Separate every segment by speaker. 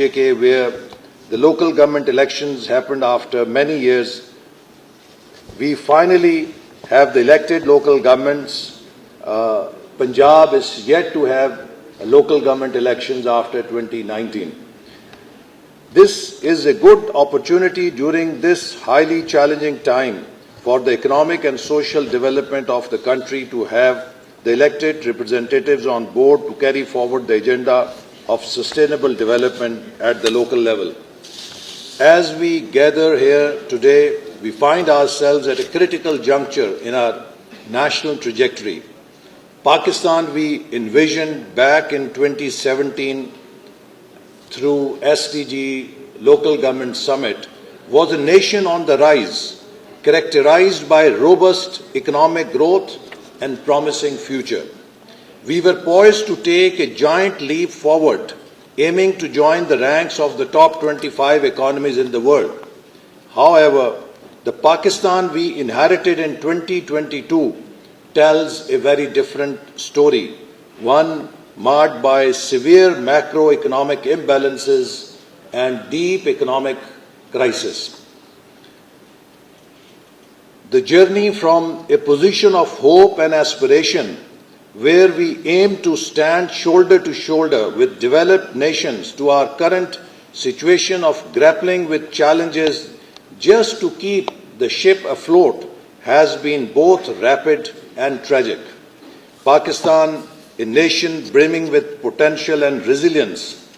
Speaker 1: where the local government elections happened after many years. We finally have the elected local governments. Punjab is yet to have local government elections after 2019. This is a good opportunity during this highly challenging time for the economic and social development of the country to have the elected representatives on board to carry forward the agenda of sustainable development at the local level. As we gather here today, we find ourselves at a critical juncture in our national trajectory. Pakistan we envisioned back in 2017 through SDG Local Government Summit was a nation on the rise, characterized by robust economic growth and promising future. We were poised to take a giant leap forward, aiming to join the ranks of the top 25 economies in the world. However, the Pakistan we inherited in 2022 tells a very different story, one marred by severe macroeconomic imbalances and deep economic crisis. The journey from a position of hope and aspiration, where we aim to stand shoulder to shoulder with developed nations, to our current situation of grappling with challenges just to keep the ship afloat, has been both rapid and tragic. Pakistan, a nation brimming with potential and resilience,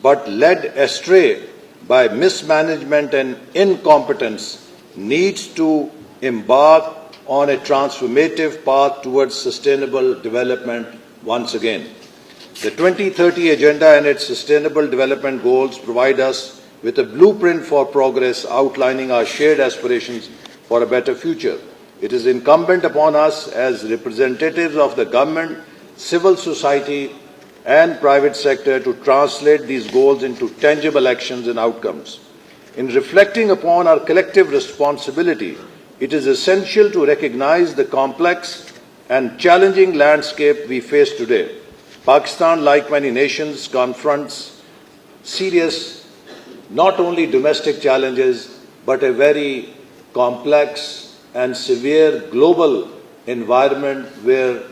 Speaker 1: but led astray by mismanagement and incompetence, needs to embark on a transformative path towards sustainable development once again. The 2030 Agenda and its Sustainable Development Goals provide us with a blueprint for progress, outlining our shared aspirations for a better future. It is incumbent upon us as representatives of the government, civil society and private sector to translate these goals into tangible actions and outcomes. In reflecting upon our collective responsibility, it is essential to recognize the complex and challenging landscape we face today. Pakistan, like many nations, confronts serious, not only domestic challenges, but a very complex and severe global environment where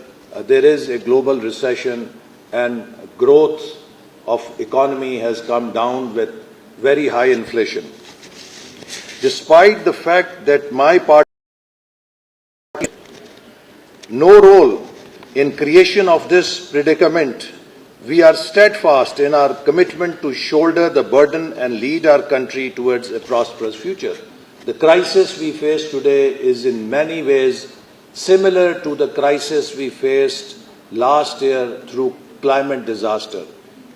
Speaker 1: there is a global recession and growth of economy has come down with very high inflation. Despite the fact that my party has no role in creation of this predicament, we are steadfast in our commitment to shoulder the burden and lead our country towards a prosperous future. The crisis we face today is in many ways similar to the crisis we faced last year through climate disaster.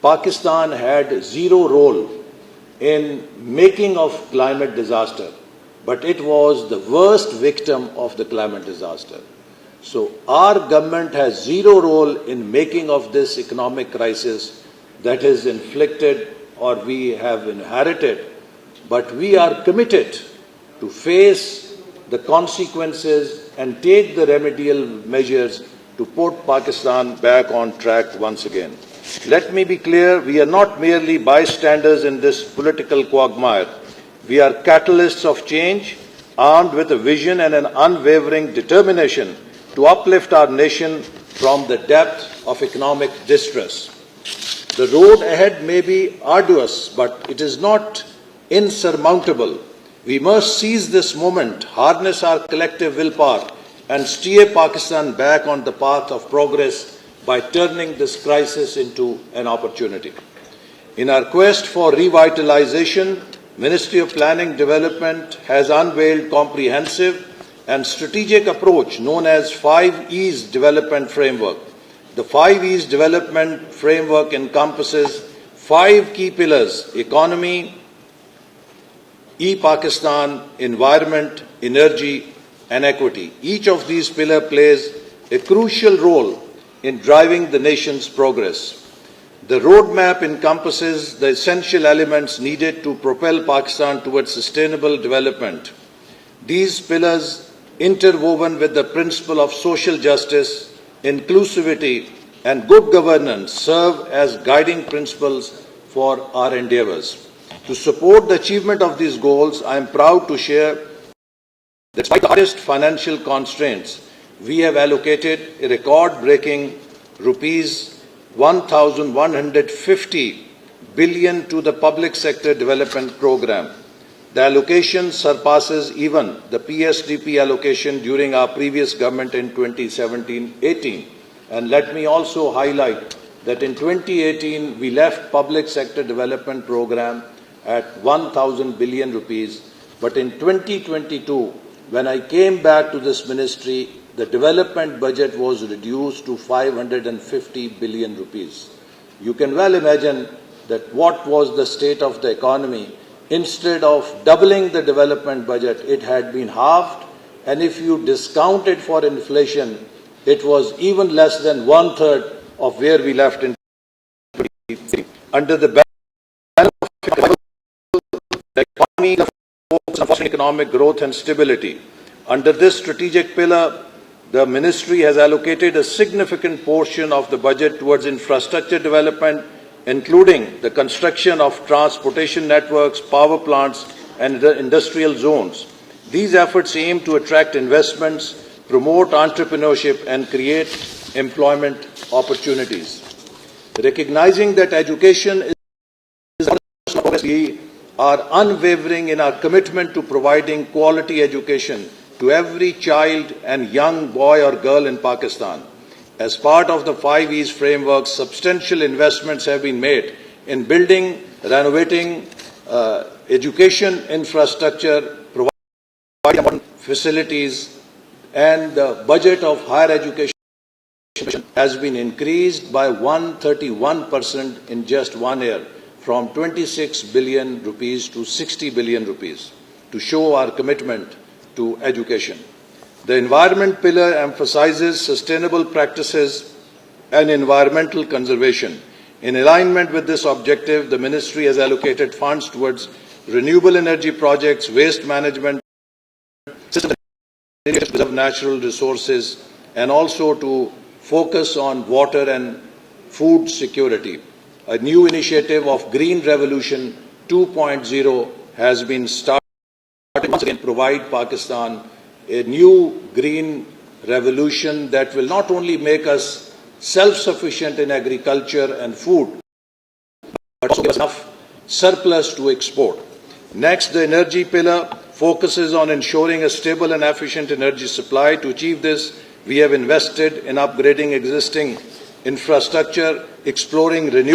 Speaker 1: Pakistan had zero role in making of climate disaster, but it was the worst victim of the climate disaster. So our government has zero role in making of this economic crisis that is inflicted or we have inherited, but we are committed to face the consequences and take the remedial measures to put Pakistan back on track once again. Let me be clear, we are not merely bystanders in this political quagmire. We are catalysts of change, armed with a vision and an unwavering determination to uplift our nation from the depth of economic distress. The road ahead may be arduous, but it is not insurmountable. We must seize this moment, harness our collective willpower, and steer Pakistan back on the path of progress by turning this crisis into an opportunity. In our quest for revitalization, Ministry of Planning Development has unveiled comprehensive and strategic approach known as 5 E's Development Framework. The 5 E's Development Framework encompasses 5 key pillars: economy, e-Pakistan, environment, energy, and equity. Each of these pillars plays a crucial role in driving the nation's progress. The roadmap encompasses the essential elements needed to propel Pakistan towards sustainable development. These pillars, interwoven with the principle of social justice, inclusivity, and good governance, serve as guiding principles for our endeavours. To support the achievement of these goals, I am proud to share that despite the hardest financial constraints, we have allocated a record-breaking rupees 1,150 billion to the public sector development program. The allocation surpasses even the PSDP allocation during our previous government in 2017-18. And let me also highlight that in 2018 we left public sector development program at 1,000 billion rupees, but in 2022, when I came back to this ministry, the development budget was reduced to 550 billion rupees. You can well imagine that what was the state of the economy. Instead of doubling the development budget, it had been halved, and if you discount it for inflation, it was even less than one-third of where we left in 2023. Under the balance of the economy, the focus on fostering economic growth and stability. Under this strategic pillar, the ministry has allocated a significant portion of the budget towards infrastructure development, including the construction of transportation networks, power plants, and industrial zones. These efforts aim to attract investments, promote entrepreneurship, and create employment opportunities. Recognizing that education is progress, we are unwavering in our commitment to providing quality education to every child and young boy or girl in Pakistan. As part of the 5 E's framework, substantial investments have been made in building, renovating education infrastructure, providing modern facilities, and the budget of higher education has been increased by 131% in just 1 year, from 26 billion rupees to 60 billion rupees, to show our commitment to education. The environment pillar emphasizes sustainable practices and environmental conservation. In alignment with this objective, the ministry has allocated funds towards renewable energy projects, waste management systems to preserve natural resources, and also to focus on water and food security. A new initiative of Green Revolution 2.0 has been started once again to provide Pakistan a new green revolution that will not only make us self-sufficient in agriculture and food, but also give us enough surplus to export. Next, the energy pillar focuses on ensuring a stable and efficient energy supply. To achieve this, we have invested in upgrading existing infrastructure, exploring renewable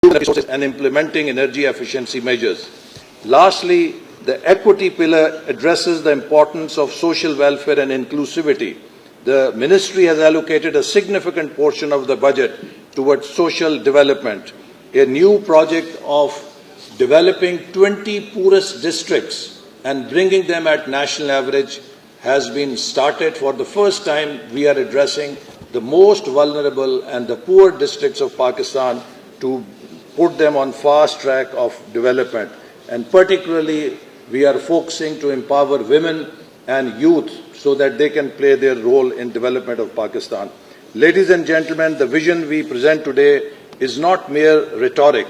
Speaker 1: resources, and implementing energy efficiency measures. Lastly, the equity pillar addresses the importance of social welfare and inclusivity. The ministry has allocated a significant portion of the budget towards social development. A new project of developing 20 poorest districts and bringing them at national average has been started. For the first time, we are addressing the most vulnerable and the poor districts of Pakistan to put them on fast track of development. And particularly, we are focusing to empower women and youth so that they can play their role in development of Pakistan. Ladies and gentlemen, the vision we present today is not mere rhetoric.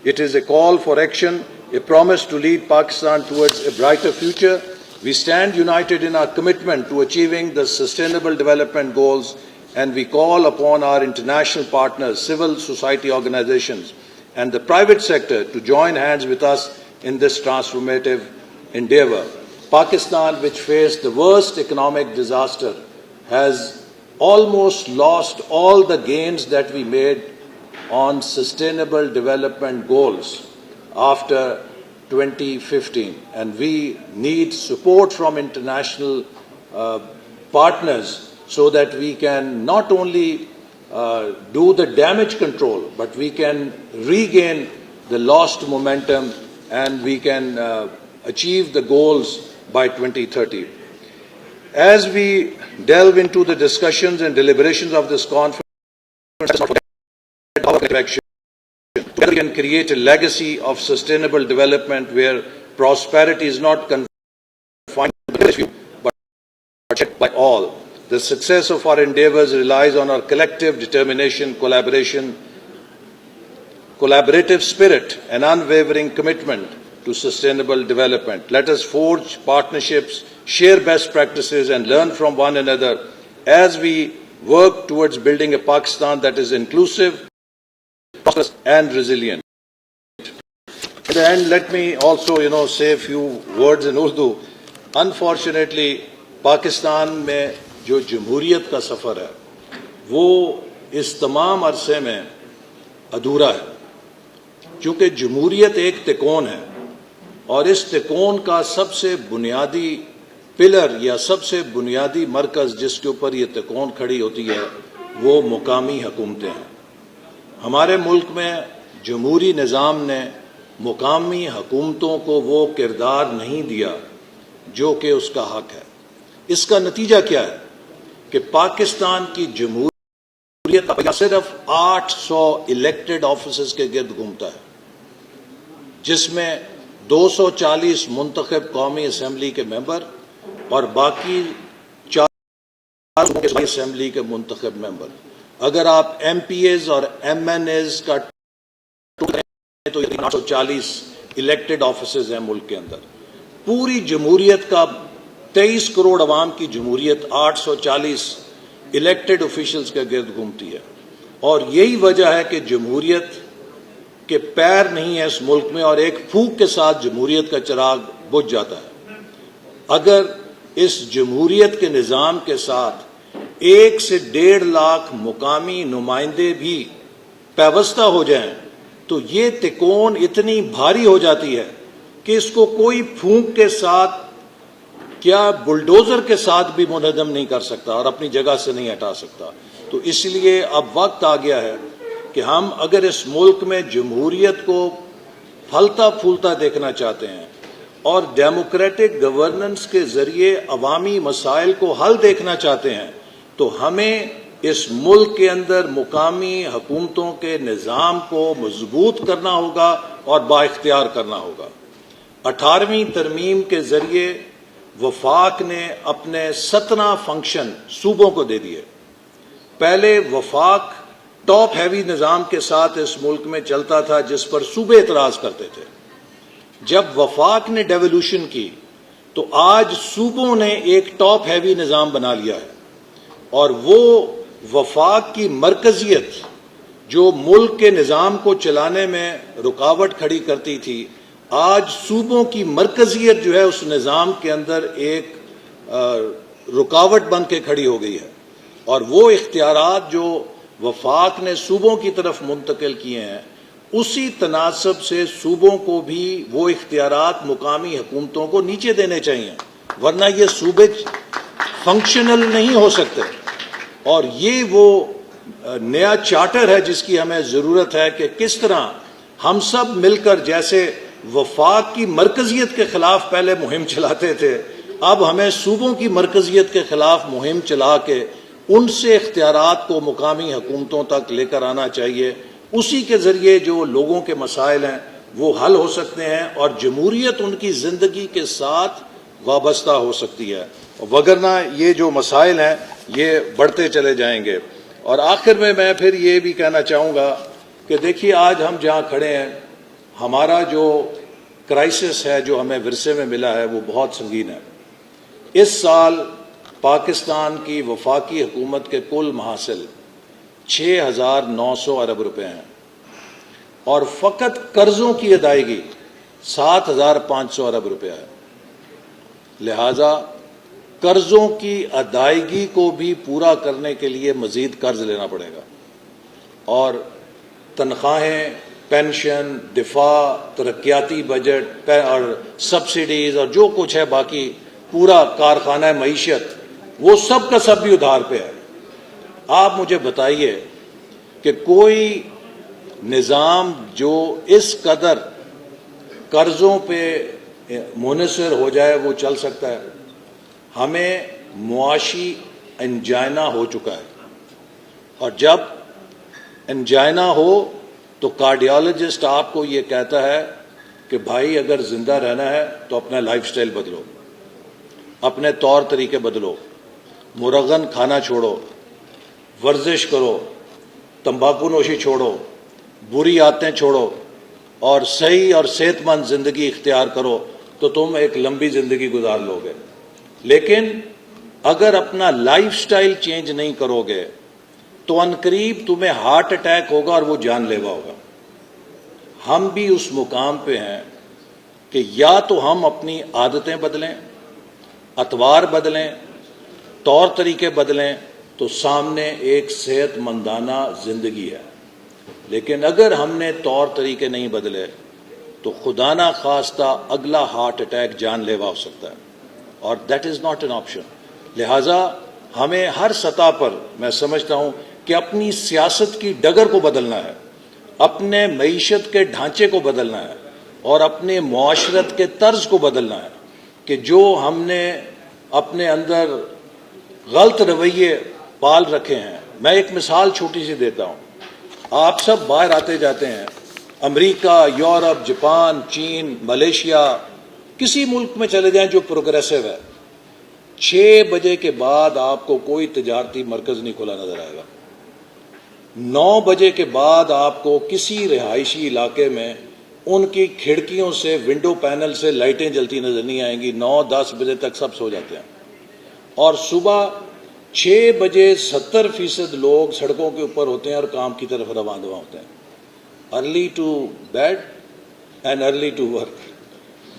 Speaker 1: It is a call for action, a promise to lead Pakistan towards a brighter future. We stand united in our commitment to achieving the Sustainable Development Goals, and we call upon our international partners, civil society organizations, and the private sector to join hands with us in this transformative endeavor. Pakistan, which faced the worst economic disaster, has almost lost all the gains that we made on sustainable development goals after 2015. And we need support from international partners so that we can not only do the damage control, but we can regain the lost momentum and we can achieve the goals by 2030. As we delve into the discussions and deliberations of this conference, together we can create a legacy of sustainable development where prosperity is not confined to the few, but shared by all. The success of our endeavors relies on our collective determination, collaboration, collaborative spirit and unwavering commitment to sustainable development. Let us forge partnerships, share best practices, and learn from one another as we work towards building a Pakistan that is inclusive, prosperous, and resilient. In the end, let me also, say a few words in Urdu. Unfortunately, Pakistan میں جو جمہوریت کا سفر ہے وہ اس تمام عرصے میں ادھورا ہے، چونکہ جمہوریت ایک تکون ہے اور اس تکون کا سب سے بنیادی پلر یا سب سے بنیادی مرکز جس کے اوپر یہ تکون کھڑی ہوتی ہے وہ مقامی حکومتیں ہیں۔ ہمارے ملک میں جمہوری نظام نے مقامی حکومتوں کو وہ کردار نہیں دیا جو کہ اس کا حق ہے۔ اس کا نتیجہ کیا ہے کہ پاکستان کی جمہوریت صرف 800 الیکٹڈ آفیسز کے گرد گھومتا ہے، جس میں 240 منتخب قومی اسمبلی کے ممبر اور باقی 4 اسمبلی کے منتخب ممبر۔ اگر آپ ایم پی ایز اور ایم این ایز کا تو 840 الیکٹڈ آفیسز ہیں ملک کے اندر۔ پوری جمہوریت کا 23 کروڑ عوام کی جمہوریت 840 الیکٹڈ آفیشلز کے گرد گھومتی ہے، اور یہی وجہ ہے کہ جمہوریت کے پیر نہیں ہے اس ملک میں اور ایک پھونک کے ساتھ جمہوریت کا چراغ بجھ جاتا ہے۔ اگر اس جمہوریت کے نظام کے ساتھ 1 سے 1.5 لاکھ مقامی نمائندے بھی پیوستہ ہو جائیں تو یہ تکون اتنی بھاری ہو جاتی ہے کہ اس کو کوئی پھونک کے ساتھ کیا بلڈوزر کے ساتھ بھی منہدم نہیں کر سکتا اور اپنی جگہ سے نہیں ہٹا سکتا۔ تو اس لیے اب وقت آ گیا ہے کہ ہم اگر اس ملک میں جمہوریت کو پھلتا پھولتا دیکھنا چاہتے ہیں اور ڈیموکریٹک گورننس کے ذریعے عوامی مسائل کو حل دیکھنا چاہتے ہیں تو ہمیں اس ملک کے اندر مقامی حکومتوں کے نظام کو مضبوط کرنا ہوگا اور بااختیار کرنا ہوگا۔ 18ویں ترمیم کے ذریعے وفاق نے اپنے 17 فنکشن صوبوں کو دے دیے۔ پہلے وفاق ٹاپ ہیوی نظام کے ساتھ اس ملک میں چلتا تھا جس پر صوبے اعتراض کرتے تھے۔ جب وفاق نے ڈیولیوشن کی تو آج صوبوں نے ایک ٹاپ ہیوی نظام بنا لیا ہے، اور وہ وفاق کی مرکزیت جو ملک کے نظام کو چلانے میں رکاوٹ کھڑی کرتی تھی، آج صوبوں کی مرکزیت جو ہے اس نظام کے اندر ایک رکاوٹ بن کے کھڑی ہو گئی ہے، اور وہ اختیارات جو وفاق نے صوبوں کی طرف منتقل کیے ہیں اسی تناسب سے صوبوں کو بھی وہ اختیارات مقامی حکومتوں کو نیچے دینے چاہیے، ورنہ یہ صوبے فنکشنل نہیں ہو سکتے۔ اور یہ وہ نیا چارٹر ہے جس کی ہمیں ضرورت ہے کہ کس طرح ہم سب مل کر، جیسے وفاق کی مرکزیت کے خلاف پہلے مہم چلاتے تھے، اب ہمیں صوبوں کی مرکزیت کے خلاف مہم چلا کے ان سے اختیارات کو مقامی حکومتوں تک لے کر آنا چاہیے۔ اسی کے ذریعے جو لوگوں کے مسائل ہیں وہ حل ہو سکتے ہیں اور جمہوریت ان کی زندگی کے ساتھ وابستہ ہو سکتی ہے، وگرنہ یہ جو مسائل ہیں یہ بڑھتے چلے جائیں گے۔ اور آخر میں پھر یہ بھی کہنا چاہوں گا کہ دیکھیے آج ہم جہاں کھڑے ہیں، ہمارا جو کرائسس ہے جو ہمیں ورثے میں ملا ہے وہ بہت سنگین ہے۔ اس سال پاکستان کی وفاقی حکومت کے کل محاصل 6,900 ارب روپے ہیں، اور فقط قرضوں کی ادائیگی 7,500 ارب روپے ہے۔ لہذا قرضوں کی ادائیگی کو بھی پورا کرنے کے لیے مزید قرض لینا پڑے گا، اور تنخواہیں، پینشن، دفاع، ترقیاتی بجٹ اور سبسڈیز اور جو کچھ ہے باقی پورا کارخانہ معیشت، وہ سب کا سب بھی ادھار پہ ہے۔ آپ مجھے بتائیے کہ کوئی نظام جو اس قدر قرضوں پہ منحصر ہو جائے وہ چل سکتا ہے؟ ہمیں معاشی انجائنا ہو چکا ہے، اور جب انجائنا ہو تو کارڈیالوجسٹ آپ کو یہ کہتا ہے کہ بھائی اگر زندہ رہنا ہے تو اپنا لائف سٹائل بدلو، اپنے طور طریقے بدلو، مرغن کھانا چھوڑو، ورزش کرو، تمباکو نوشی چھوڑو، बुरी आदतें छोड़ो और सही और सेहतमंद ज़िंदगी इख्तियार करो तो तुम एक लंबी ज़िंदगी गुजार लोगे। लेकिन अगर अपना लाइफस्टाइल चेंज नहीं करोगे तो अनकरीब तुम्हें हार्ट अटैक होगा और वो जानलेवा होगा। हम भी उस मुकाम पे हैं कि या तो हम अपनी आदतें बदलें, अतवार बदलें, तौर तरीके बदलें, तो सामने एक सेहतमंदाना ज़िंदगी है। लेकिन अगर हमने तौर तरीके नहीं बदले तो खुदा ना खास्ता अगला हार्ट अटैक जानलेवा हो सकता है, और that is not an option. लिहाजा हमें हर सतह पर मैं समझता हूँ कि अपनी सियासत की डगर को बदलना है, अपने मईशत के ढांचे को बदलना है और अपने मुआशरत के तर्ज को बदलना है कि जो हमने अपने अंदर गलत रवैये पाल रखे हैं। मैं एक मिसाल छोटी सी देता हूँ। आप सब बाहर आते जाते हैं, अमेरिका, यूरोप, जापान, चीन, मलेशिया, किसी मुल्क में चले जाएं जो प्रोग्रेसिव है, 6 बजे के बाद आपको कोई तजारती मरकज नहीं खुला नजर आएगा। 9 बजे के बाद आपको किसी रिहायशी इलाके में उनकी खिड़कियों से, विंडो पैनल से लाइटें जलती नजर नहीं आएंगी। 9-10 बजे तक सब सो जाते हैं और सुबह 6 बजे 70% लोग सड़कों के ऊपर होते हैं और काम की तरफ रवाना होते हैं। Early to bed and early to work,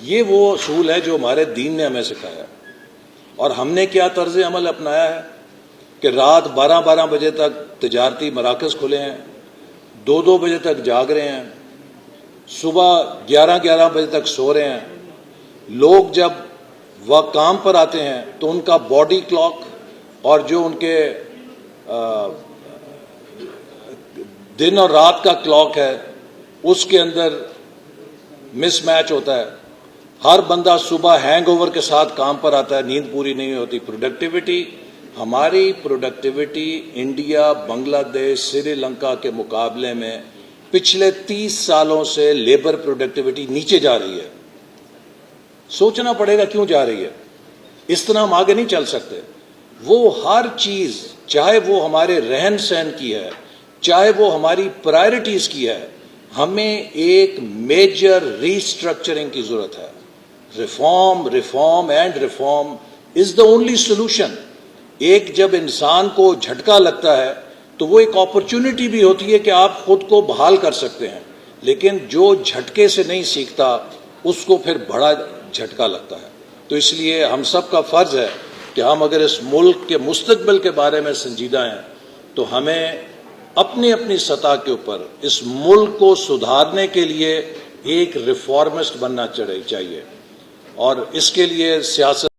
Speaker 1: ये वो असूल है जो हमारे दीन ने हमें सिखाया। और हमने क्या तर्ज अमल अपनाया है कि रात 12-12 बजे तक तजारती मराकज़ खुले हैं, 2-2 बजे तक जाग रहे हैं, सुबह 11-11 बजे तक सो रहे हैं। लोग जब वह काम पर आते हैं तो उनका बॉडी क्लॉक और जो उनके दिन और रात का क्लॉक है उसके अंदर मिसमैच होता है। हर बंदा सुबह हैंगओवर के साथ काम पर आता है, नींद पूरी नहीं होती। हमारी प्रोडक्टिविटी इंडिया, बांग्लादेश, श्रीलंका के मुकाबले में पिछले 30 सालों से लेबर प्रोडक्टिविटी नीचे जा रही है। सोचना पड़ेगा क्यों जा रही है। इस तरह हम आगे नहीं चल सकते। वो हर चीज, चाहे वो हमारे रहन सहन की है, चाहे वो हमारी प्रायोरिटीज की है, हमें एक मेजर रीस्ट्रक्चरिंग की जरूरत है। Reform and reform is the only solution. एक जब इंसान को झटका लगता है तो वो एक अपॉर्चुनिटी भी होती है कि आप खुद को बहाल कर सकते हैं, लेकिन जो झटके से नहीं सीखता उसको फिर बड़ा झटका लगता है। तो इसलिए हम सब का फर्ज है कि हम अगर इस मुल्क के मुस्तकबिल के बारे में संजीदा हैं तो हमें अपनी अपनी सतह के ऊपर इस मुल्क को सुधारने के लिए एक रिफॉर्मिस्ट बनना चाहिए। और इसके लिए सियासत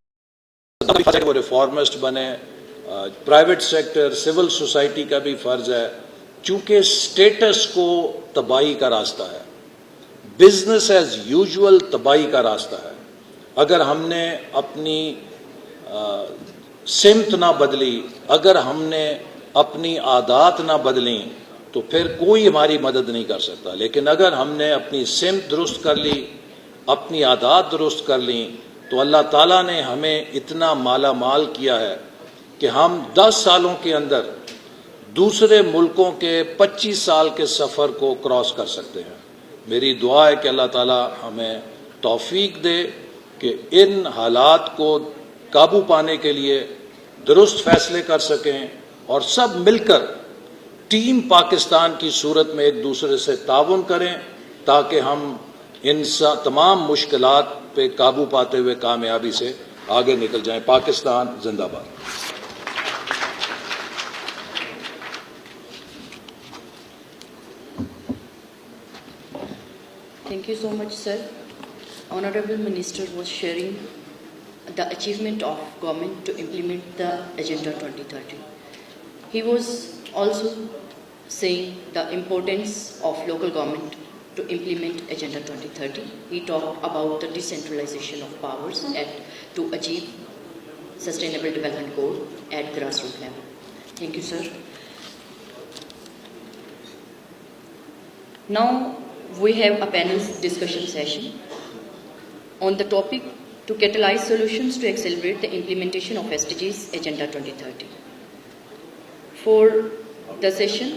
Speaker 1: वो रिफॉर्मिस्ट बने, प्राइवेट सेक्टर, सिविल सोसाइटी का भी फर्ज है, चूंकि स्टेटस को तबाही का रास्ता है, बिजनेस एज यूजुअल तबाही का रास्ता है। अगर हमने अपनी सिमत ना बदली, अगर हमने अपनी आदत ना बदली तो फिर कोई हमारी मदद नहीं कर सकता। लेकिन अगर हमने अपनी सिमत दुरुस्त कर ली, अपनी आदत दुरुस्त कर ली, तो अल्लाह ताला ने हमें इतना माला माल किया है कि हम 10 सालों के अंदर दूसरे मुल्कों के 25 साल के सफ़र को क्रॉस कर सकते हैं। मेरी दुआ है कि अल्लाह ताला हमें तौफीक दे कि इन हालात को काबू पाने के लिए दुरुस्त फैसले कर सकें और सब मिलकर टीम पाकिस्तान की सूरत में एक दूसरे से ताउन करें ताकि हम इन तमाम मुश्किलात पे काबू पाते हुए कामयाबी से आगे निकल जाएं। पाकिस्तान जिंदाबाद।
Speaker 2: Thank you so much, sir. Honorable Minister was sharing the achievement of government to implement the Agenda 2030. He was also saying the importance of local government to implement Agenda 2030. He talked about the decentralization of powers to achieve sustainable development goal at grassroots level. Thank you, sir. Now we have a panel discussion session on the topic to catalyze solutions to accelerate the implementation of SDGs Agenda 2030. For the session,